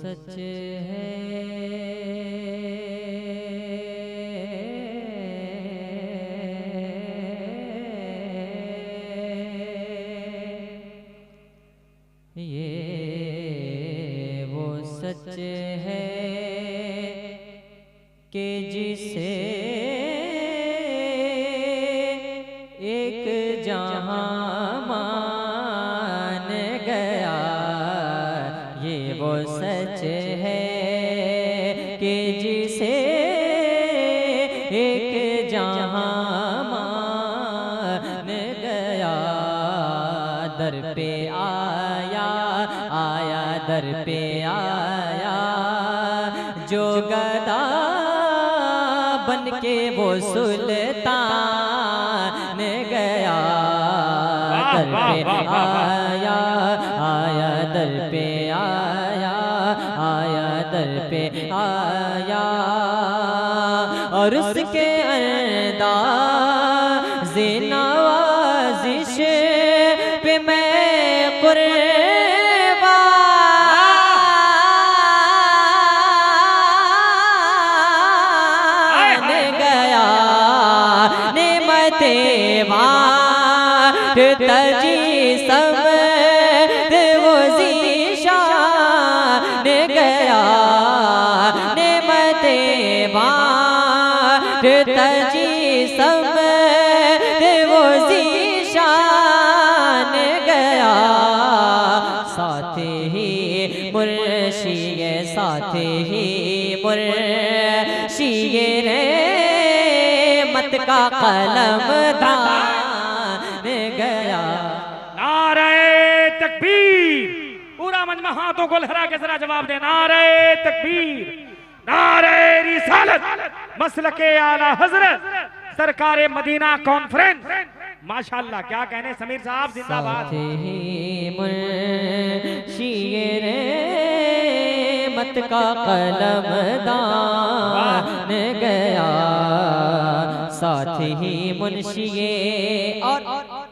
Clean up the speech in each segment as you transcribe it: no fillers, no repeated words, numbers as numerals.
सच है ये वो सच है कि जिसे एक जहां मान गया। ये वो सच है कि जिसे एक जहां मान गया। दर पे आया आया दर पे आया जो गदा बन के वो सुल्तान गया। दर पे आया आया दर पे आया आया दर पे आया और उसके अंदाज़ नवाज़िश पे मैं कुर्बान गया। नेमते तजी सब वो ज़ीशान गया। नेमते तजी सब वो ज़ीशान गया। साथ ही मुर्शिए साथ ही मुर्शिए रे मत का कलम दान गया। नारे तकबीर। पूरा मजमा हाथों को लहरा के जरा जवाब दे। नारे तकबीर, नारे रिसालत, मसलके आला हजरत सरकार मदीना कॉन्फ्रेंस। माशाअल्लाह, क्या कहने समीर साहब, जिंदाबाद। मुर्शिए रे मत का कलम दान गया। साथ ही मुंशिए और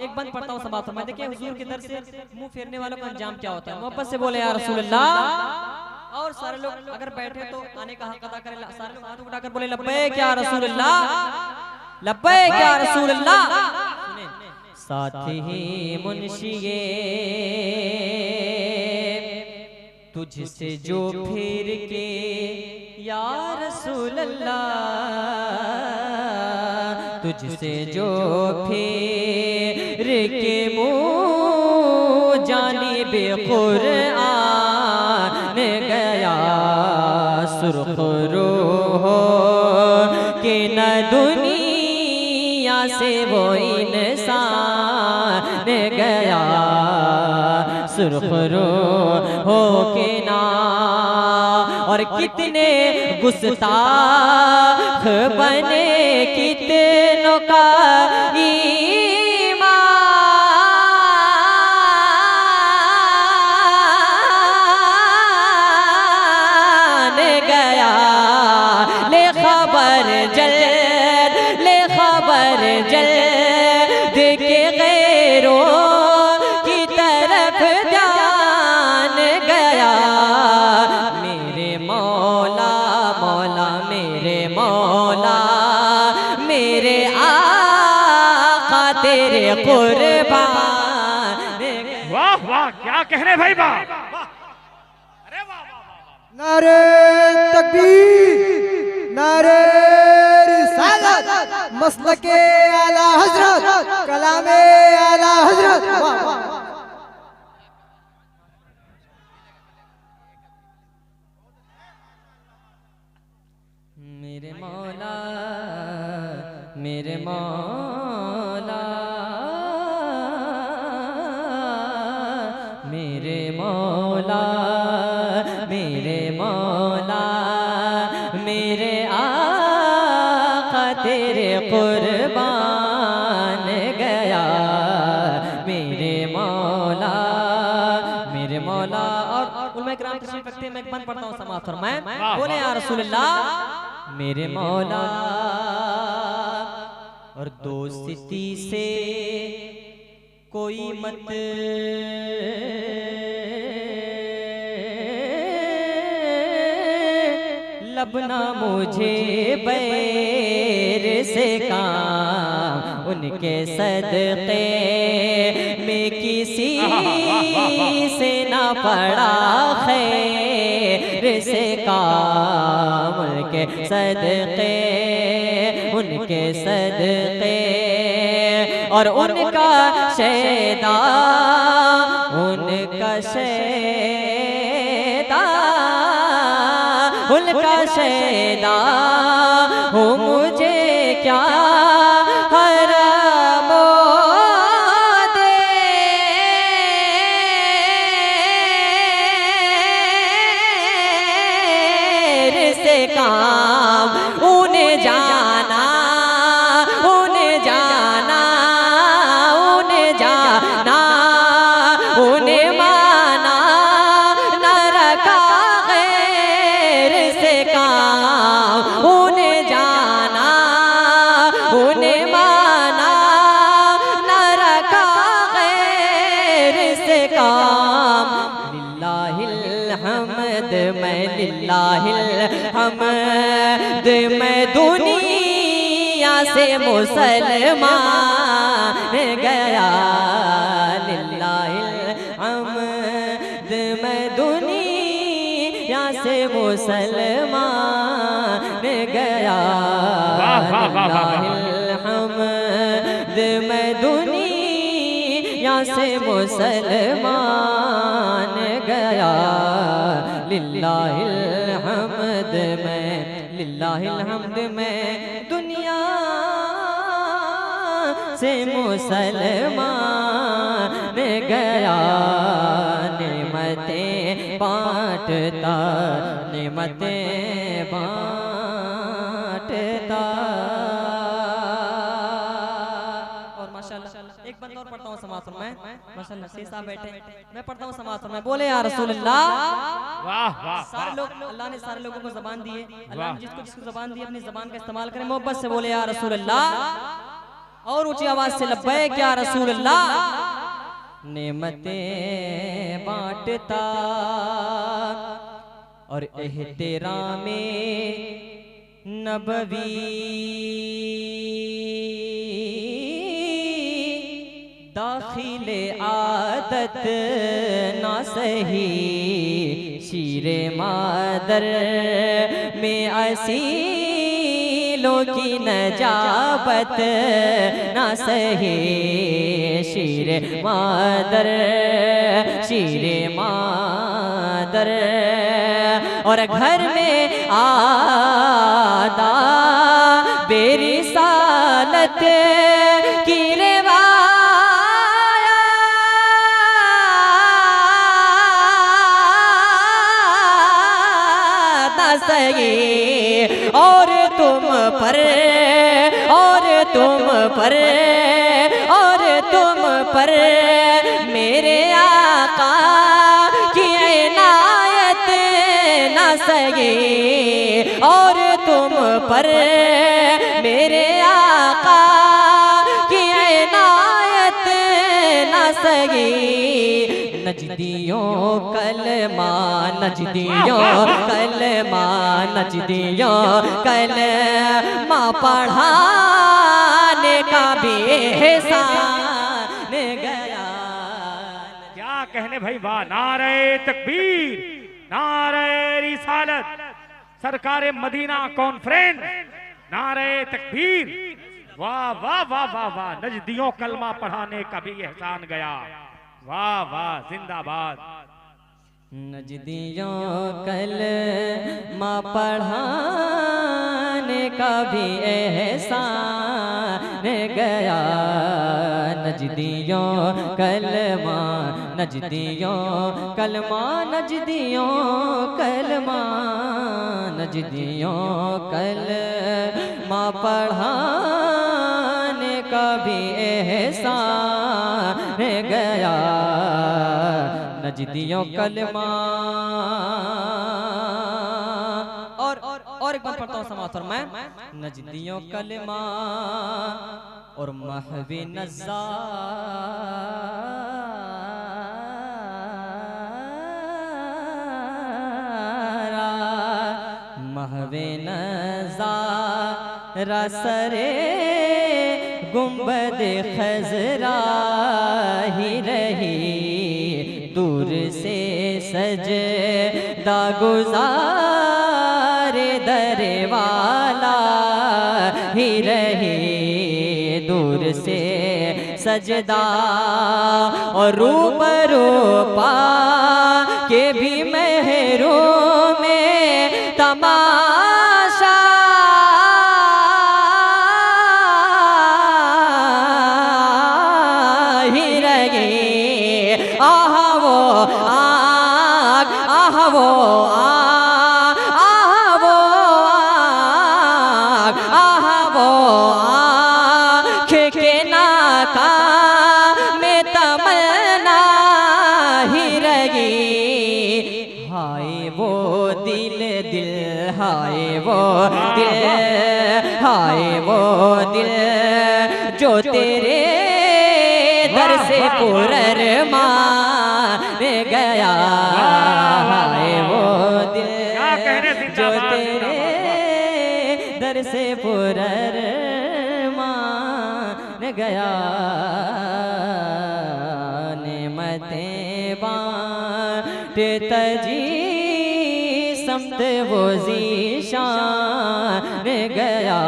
एक बंद पढ़ता हूँ समाप्त फरमाए। देखिए हुजूर के दर से मुंह फेरने वालों का अंजाम क्या होता है। मोहब्बत से बोले या रसूल अल्लाह। और सारे लोग अगर बैठे तो आने का हक अदा करें। सारे लोग हाथ उठाकर बोले लब्बैक या रसूल अल्लाह, लब्बैक या रसूल अल्लाह। साथ ही मुंशिए तुझसे जो फिर के या रसूल अल्लाह, तुझसे जो फिर के मुँह जानिब कुरआन गया। सुर्ख रूह के न दुनिया से वो इंसान गया। सुर्ख रूह हो के ना और कितने गुस्ताख बने, कितनों का ईमान गया। ले खबर जल्द, ले खबर जल्द के गैरों की तरफ ध्यान गया। मेरे मौला मौला मेरे मौला मेरे आका तेरे कुर्बान। वाह वाह, क्या कहने भाई वाह। अरे वाह वाह वाह। नारे तकबीर, नारे रिसालत, मसलके आला हजरत, कलामे आला हजरत। वाह वाह। मेरे मौला मेरे मौला मेरे मौला मेरे मौला मेरे आका तेरे कुर्बान गया। मेरे मौला मेरे मौला। और उलमा इकराम तशरीफ रखते हैं। मैं एक बंद पढ़ता हूँ समाप्त फरमाए। बोले या रसूल अल्लाह। मेरे मौला और दोस्ती से कोई मत लब ना मुझे बैर से काम, उनके सदक़े में किसी से ना पड़ा खैर से काम, उनके सदक़े, उनके सदक़े। और उनका शैदा, उनका शैदा, उनका शैदा हो मुझे क्या हरामो देर से काम, उन्हें जाना, उन्हें जाना, उन्हें जाना, उन्हें माना, न रखा गैर से काम, उन्हें जाना, उन्हें माना, न रखा गैर से काम। लिल्लाहिल हम्द, मैं लिल्लाहिल हम्द, मैं दुनिया से मुसलमान गया। लिल्लाहिल हम्द, मैं दुनिया से मुसलमान गया। लिल्लाहिल हम्द, मैं दुनिया से मुसलमान गया। लिल्लाहिल हम्द, मैं लिल्लाहिल हम्द, मैं दुनिया से मुसलमान गया। नेमतें बांटता, नेमतें बांटता। और माशाल्लाह एक बंदा और पढ़ता हूँ समात में, माशाल्लाह शेख साहब बैठे, मैं पढ़ता हूँ समात में। बोले या रसूलल्लाह। वाह वाह। सारे लोग, अल्लाह ने सारे लोगों को जबान दी है, अल्लाह ने जिसको जिसको जबान दी अपनी जबान का इस्तेमाल करें। मोहब्बत से बोले या रसूलल्लाह, और ऊंची आवाज से लब्बैक या रसूलल्लाह। नेमतें बांटता और एहतरामे नबवी, दाखिले आदत ना सही, शीरे मादर में असीलों की नजाबत ना सही, शीरे मादर, शीरे मादर। और घर में आदा बेरिसालत की सही, और तुम पर, और तुम पर, और तुम पर मेरे आका की इनायत न सही, और तुम पर मेरे आका की इनायत न सही। नजदियों कलमा, नजदियों कलमा, नजदियों कलमा पढ़ाने का भी एहसान गया। क्या कहने भाई, वाह। नारे तकबीर, नारे रिसालत, सरकार मदीना कॉन्फ्रेंस, नारे तकबीर। वाह वाह वाह वाह वाह। नजदियों कलमा पढ़ाने का भी एहसान गया। वाह वाह, जिंदाबाद। नजदियों कलमा पढ़ाने का भी एहसान गया। नजदियों कलमा, नजदियों कलमा, नजदियों कलमा, नजदियों कलमा पढ़ाने का भी एहसान गया। नजदियों कलमा। और एक बार पढ़ता हूँ समात और मैं। नजदियों कलमा और महवी नज़ारा, महवी महवे नज़ारा सरे गुंबद खजरा ही रही, दूर से सजदा गुज़ारे दरे वाला ही रही, दूर से सजदा और रूबरू पा के भी महरों में तमाशा ही रहे। आह वो आग, आह वो आग, आह वो आग, आह वो आग के नाका में तमन्ना ही रही। हाय वो दिल दिल, हाय वो दिल, हाय वो दिल जो तेरे दर से पुररमान गया। हाय वो दिल जो तेरे दर से पुररमान गया। नेमतें बांट तजी समत वो ज़ीशान गया,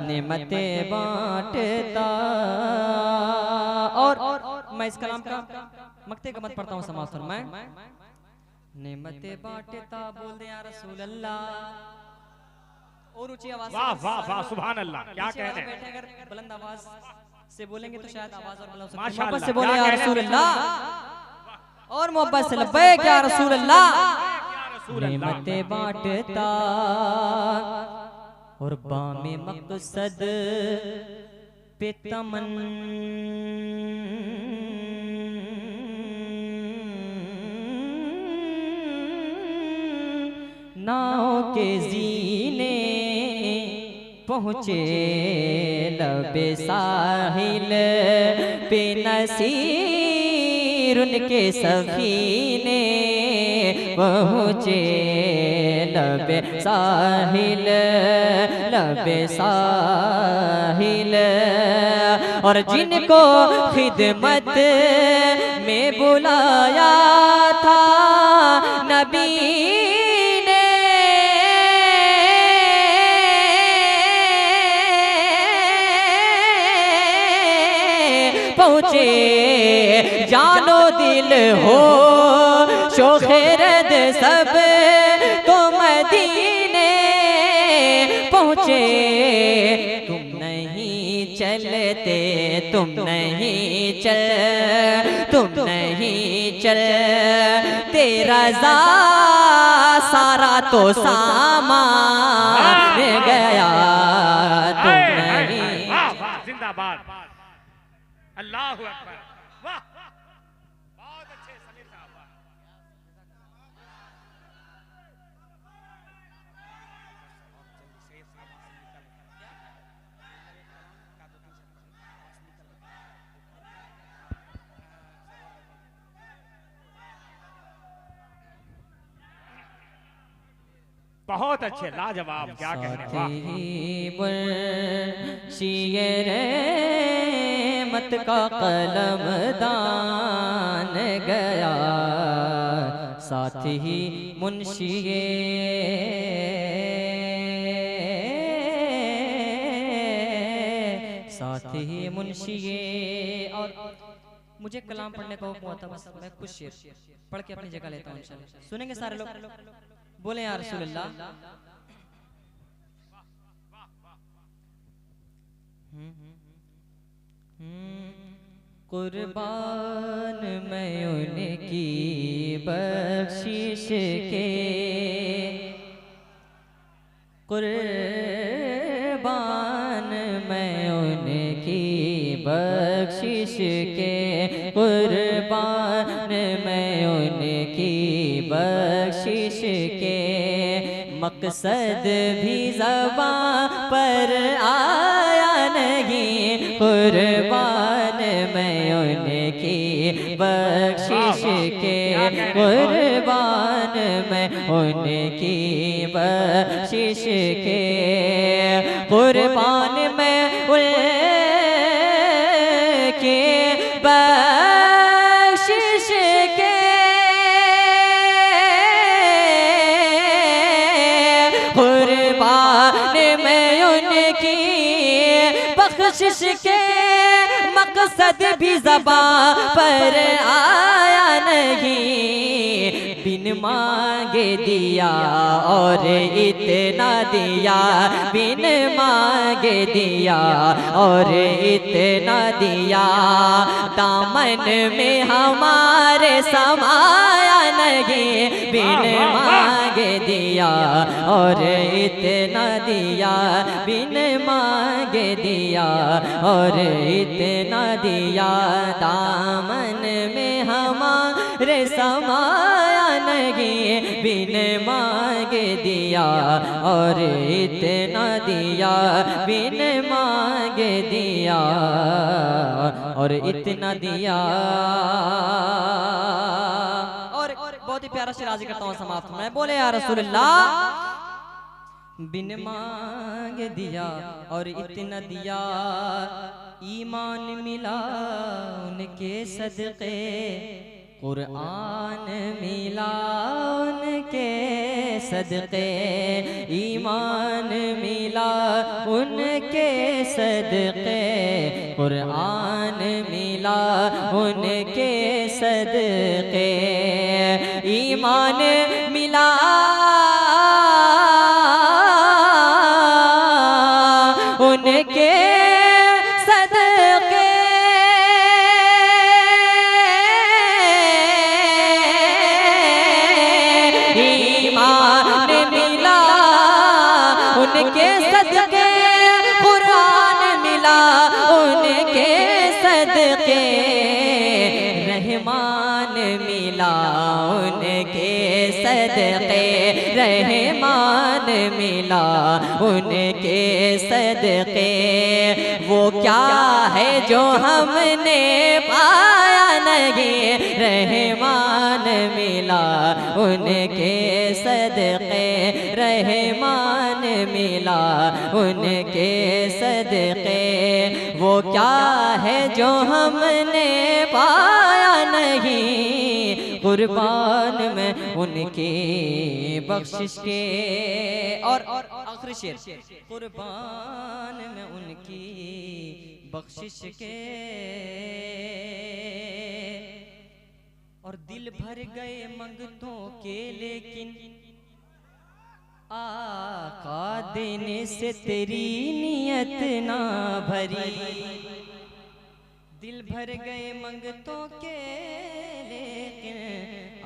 नेमतें बांटता। और मैं इस कलाम का मक्ते का मत पढ़ता हूँ, समाज फरमाएं। नेमतें बांटता बोल दे या रसूल अल्लाह। और ऊंची आवाज, वाह वाह वाह, सुभान अल्लाह, क्या कहने हैं। बैठे अगर बुलंद आवाज से बोलेंगे तो शायद आवाज और बुलंद हो सकती है। माशाअल्लाह, मोहब्बत से बोले क्या या कहने रसूल हैं। अल्लाह, और मोहब्बत से लब्बैक या रसूल अल्लाह। नेमतें बांटता और बामे मकसद पे नाव के ज़ीने पहुँचे लबे साहिल पे नसीर उनके सफीने पहुँचे लबे साहिल, लबे साहिल। और जिनको खिदमत में बुलाया था नबी ने, पहुँचे जानो दिल हो शोखरद सब तो मदीने पहुँचे। तुम नहीं चलते, तुम नहीं चल, तुम नहीं चल, तेरा सारा तो सामान गया। तुम नहीं, जिंदाबाद, अल्लाहु अकबर, वाह, बहुत अच्छे समीर साहब। बहुत अच्छे, लाजवाब, क्या कहने। शेर मत का कलम दान गया, साथ ही मुंशिए साथ ही मुंशिए। और मुझे कलाम पढ़ने का हुक्म हुआ था, बस मैं कुछ शेर पढ़ के अपनी जगह लेता हूँ इंशाल्लाह। सुनेंगे सारे लोग, बोले या रसूल अल्लाह। कुर्बान मैं उनकी बख्शिश के, कुर्बान मैं उनकी बख्शिश के, कुर्बान मैं उनकी बख्शिश के। मकसद भी ज़बां पर आया नहीं, कुर्बान मैं उनकी बख्शिश के। कुर्बान मैं उनकी बख्शिश के, कुर्बान मैं उनकी बख्शिश के, कुर्बान मैं उनकी बख्शिश के, मकसद भी ज़बां पर आया नहीं, बिन मांगे दिया और इतना दिया, बिन मांगे दिया और इतना दिया, दामन में हमारे समाया नहीं, बिन मांगे दिया और इतना दिया, बिन मांगे दिया और इतना दिया, दामन में हमारे समाया नहीं, बिन मांगे दिया और इतना दिया, बिन मांगे दिया और इतना दिया। और बहुत ही प्यारा शेर अर्ज करता हूँ समाप्त मैं, बोले या रसूलुल्लाह, बिन मांग दिया और इतना दिया, ईमान मिला उनके सदके, कुरान मिला उनके सदके, ईमान मिला उनके सदके, कुरान मिला उनके सदके, ईमान मिला उनके सदके, ईमान मिला उनके सदके, कुरान मिला उनके सदके, रहमान मिला उनके सदके, रहमान मिला उनके सदके, वो क्या है जो हमने पाया नहीं, रहमान मिला उनके सदके, रहमान मिला उनके सदके, वो क्या है जो हमने पाया नहीं, कुर्बान में उनकी बख्शिश के। और आखिरी शेर, कुर्बान में उनकी बख्शिश के, और दिल भर गए मंगतों के लेकिन आका देने से तेरी नियत ना भरी, दिल भर गए मंगतों के लेकिन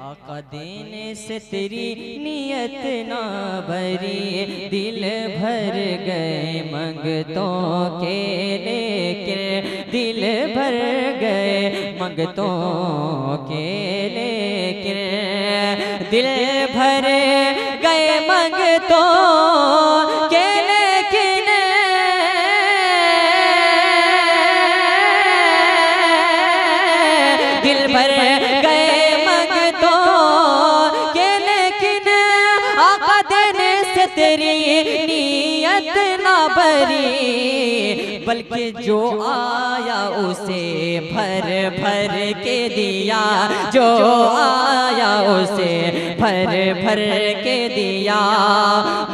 आका देने से तेरी नियत ना भरी, दिल भर गए मंगतों के लेकिन, दिल भर गए मंगतों के लेकिन, दिल भर गए मंगतों के लेकिन, दिल भर गए मंगतों के लेकिन, आका देने से तेरी नियत ना भरी, बल्कि जो आया उसे भर भर के दिया, जो आया उसे भर भर के दिया,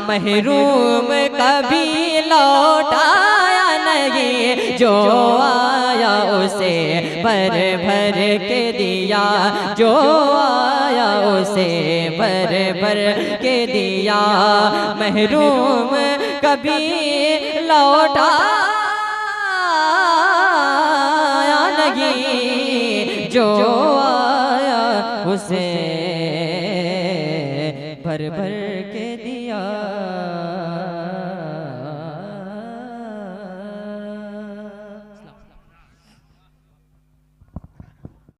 महरूम कभी लौटाया नहीं, जो आया उसे भर भर के दिया, जो आया उसे भर भर के दिया, महरूम कभी लौटाया नहीं, जो आया उसे भर भर के दिया।